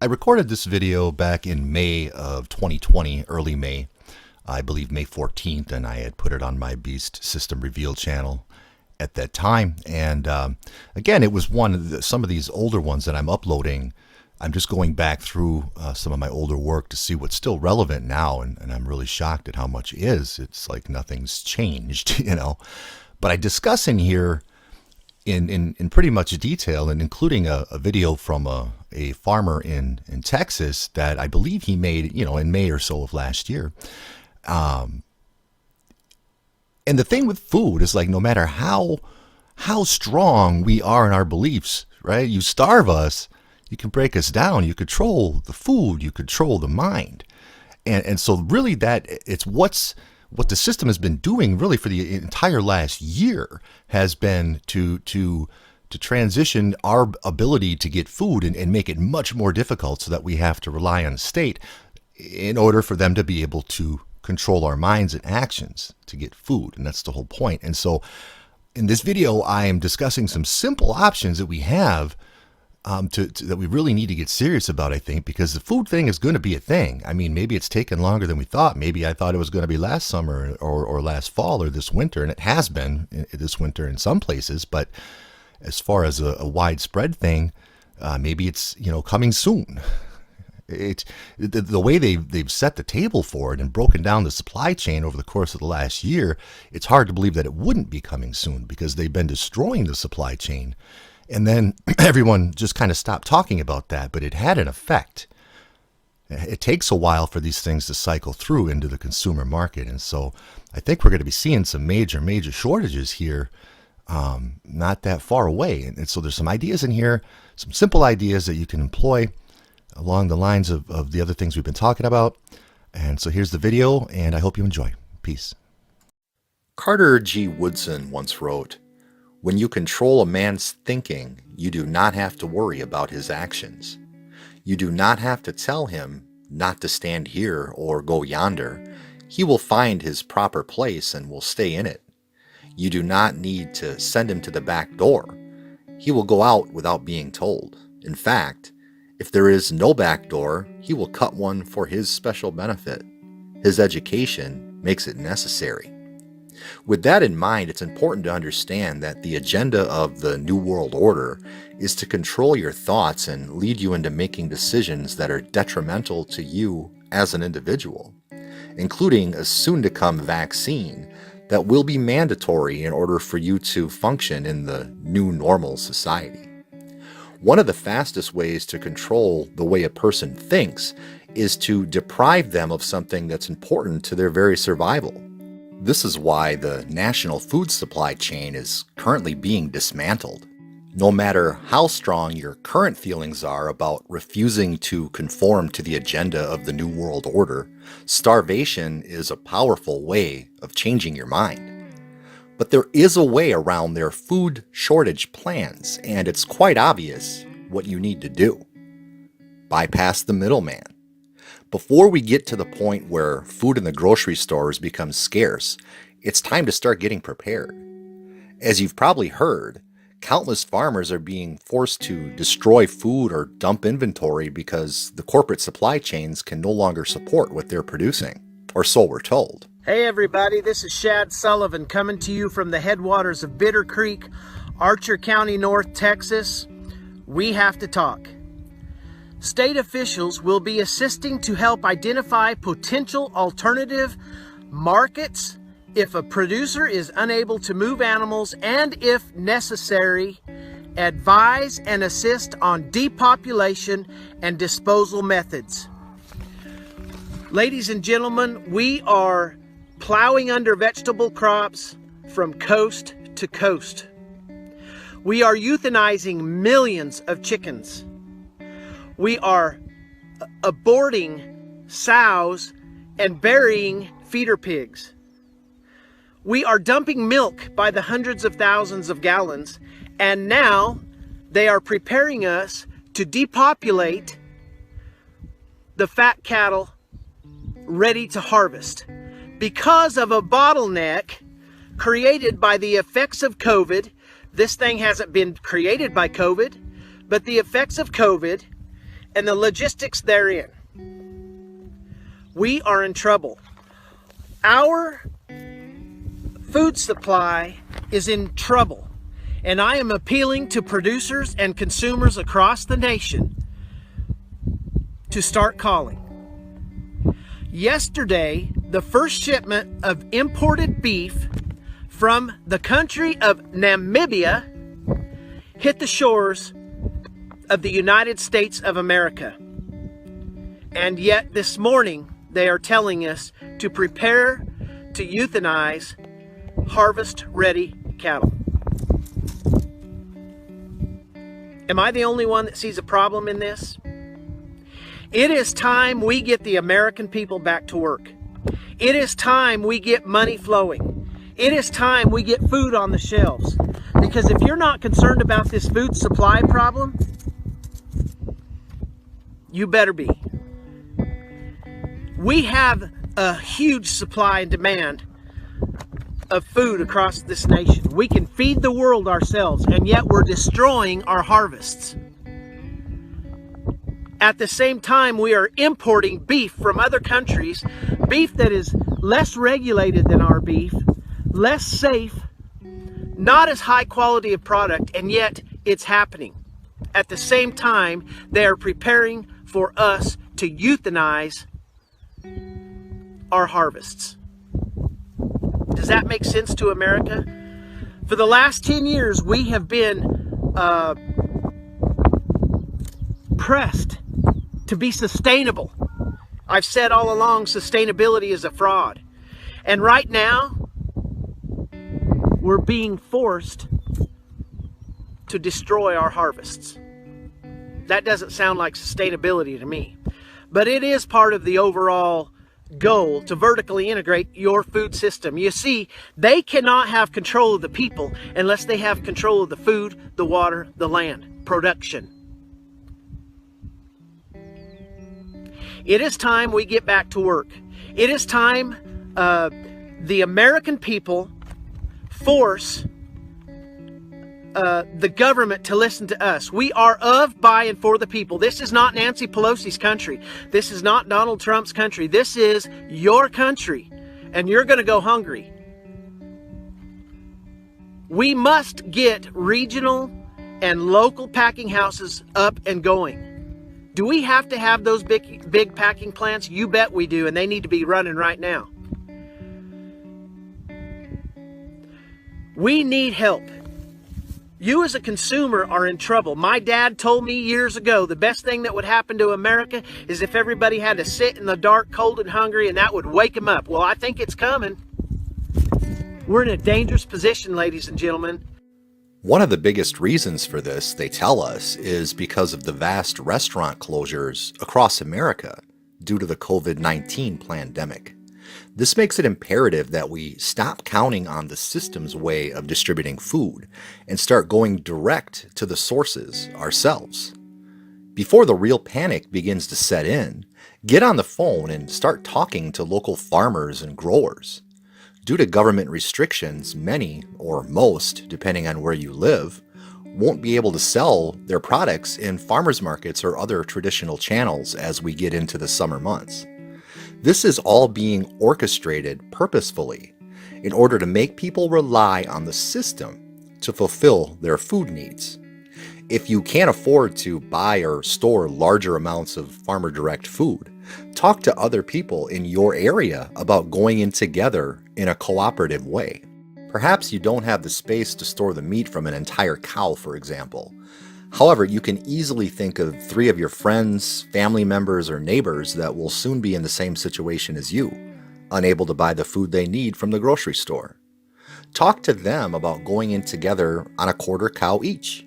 I recorded this video back in May of 2020, early May, I believe May 14th, and I had put it on my Beast System Reveal channel at that time. And again, it was some of these older ones that I'm uploading. I'm just going back through some of my older work to see what's still relevant now, and I'm really shocked at how much is. It's like nothing's changed, you know. But I discuss in here in pretty much detail, and including a video from a farmer in Texas that I believe he made, you know, in May or so of last year. And the thing with food is, like, no matter how strong we are in our beliefs, right? You starve us, you can break us down, you control the food, you control the mind. And so really that it's what the system has been doing really for the entire last year has been to transition our ability to get food and make it much more difficult, so that we have to rely on the state in order for them to be able to control our minds and actions to get food. And that's the whole point. And so in this video, I am discussing some simple options that we have that we really need to get serious about, I think, because the food thing is going to be a thing. I mean, maybe it's taken longer than we thought. Maybe I thought it was going to be last summer or last fall or this winter, and it has been this winter in some places. But as far as a widespread thing, maybe it's, you know, coming soon. The way they've set the table for it and broken down the supply chain over the course of the last year, it's hard to believe that it wouldn't be coming soon, because they've been destroying the supply chain. And then everyone just kind of stopped talking about that, but it had an effect. It takes a while for these things to cycle through into the consumer market. And so I think we're going to be seeing some major shortages here not that far away. And so there's some ideas in here, some simple ideas that you can employ along the lines of the other things we've been talking about. And so here's the video, and I hope you enjoy. Peace. Carter G. Woodson once wrote, "When you control a man's thinking, you do not have to worry about his actions. You do not have to tell him not to stand here or go yonder. He will find his proper place and will stay in it. You do not need to send him to the back door. He will go out without being told. In fact, if there is no back door, he will cut one for his special benefit. His education makes it necessary." With that in mind, it's important to understand that the agenda of the New World Order is to control your thoughts and lead you into making decisions that are detrimental to you as an individual, including a soon-to-come vaccine that will be mandatory in order for you to function in the new normal society. One of the fastest ways to control the way a person thinks is to deprive them of something that's important to their very survival. This is why the national food supply chain is currently being dismantled. No matter how strong your current feelings are about refusing to conform to the agenda of the New World Order, starvation is a powerful way of changing your mind. But there is a way around their food shortage plans, and it's quite obvious what you need to do. Bypass the middleman. Before we get to the point where food in the grocery stores becomes scarce, it's time to start getting prepared. As you've probably heard, countless farmers are being forced to destroy food or dump inventory because the corporate supply chains can no longer support what they're producing, or so we're told. Hey everybody, this is Shad Sullivan coming to you from the headwaters of Bitter Creek, Archer County, North Texas. We have to talk. State officials will be assisting to help identify potential alternative markets if a producer is unable to move animals, and if necessary, advise and assist on depopulation and disposal methods. Ladies and gentlemen, we are plowing under vegetable crops from coast to coast. We are euthanizing millions of chickens. We are aborting sows and burying feeder pigs. We are dumping milk by the hundreds of thousands of gallons, and now they are preparing us to depopulate the fat cattle ready to harvest because of a bottleneck created by the effects of COVID. This thing hasn't been created by COVID, but the effects of COVID and the logistics therein, we are in trouble. Our food supply is in trouble, and I am appealing to producers and consumers across the nation to start calling. Yesterday, the first shipment of imported beef from the country of Namibia hit the shores of the United States of America. And yet this morning, they are telling us to prepare to euthanize harvest-ready cattle. Am I the only one that sees a problem in this? It is time we get the American people back to work. It is time we get money flowing. It is time we get food on the shelves. Because if you're not concerned about this food supply problem, you better be. We have a huge supply and demand of food across this nation. We can feed the world ourselves, and yet we're destroying our harvests. At the same time, we are importing beef from other countries, beef that is less regulated than our beef, less safe, not as high quality of product, and yet it's happening. At the same time, they are preparing for us to euthanize our harvests. Does that make sense to America? For the last 10 years, we have been pressed to be sustainable. I've said all along, sustainability is a fraud. And right now, we're being forced to destroy our harvests. That doesn't sound like sustainability to me. But it is part of the overall goal to vertically integrate your food system. You see, they cannot have control of the people unless they have control of the food, the water, the land, production. It is time we get back to work. It is time the American people force the government to listen to us. We are of, by, and for the people. This is not Nancy Pelosi's country. This is not Donald Trump's country. This is your country, and you're going to go hungry. We must get regional and local packing houses up and going. Do we have to have those big packing plants? You bet we do, and they need to be running right now. We need help. You as a consumer are in trouble. My dad told me years ago the best thing that would happen to America is if everybody had to sit in the dark, cold, and hungry, and that would wake them up. Well, I think it's coming. We're in a dangerous position, ladies and gentlemen. One of the biggest reasons for this, they tell us, is because of the vast restaurant closures across America due to the COVID-19 pandemic. This makes it imperative that we stop counting on the system's way of distributing food and start going direct to the sources ourselves. Before the real panic begins to set in, get on the phone and start talking to local farmers and growers. Due to government restrictions, many, or most, depending on where you live, won't be able to sell their products in farmers markets or other traditional channels as we get into the summer months. This is all being orchestrated purposefully in order to make people rely on the system to fulfill their food needs. If you can't afford to buy or store larger amounts of farmer direct food, talk to other people in your area about going in together in a cooperative way. Perhaps you don't have the space to store the meat from an entire cow, for example. However, you can easily think of 3 of your friends, family members, or neighbors that will soon be in the same situation as you, unable to buy the food they need from the grocery store. Talk to them about going in together on a quarter cow each.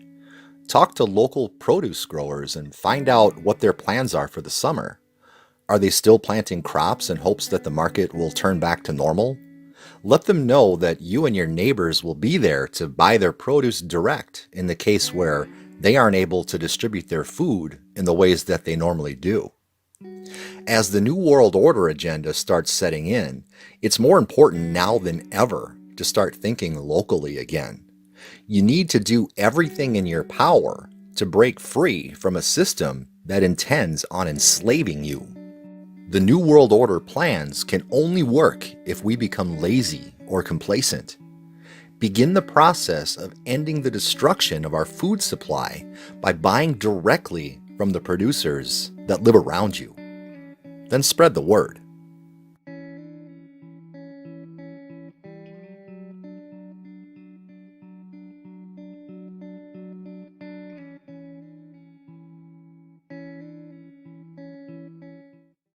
Talk to local produce growers and find out what their plans are for the summer. Are they still planting crops in hopes that the market will turn back to normal? Let them know that you and your neighbors will be there to buy their produce direct in the case where they aren't able to distribute their food in the ways that they normally do. As the New World Order agenda starts setting in, it's more important now than ever to start thinking locally again. You need to do everything in your power to break free from a system that intends on enslaving you. The New World Order plans can only work if we become lazy or complacent. Begin the process of ending the destruction of our food supply by buying directly from the producers that live around you. Then spread the word.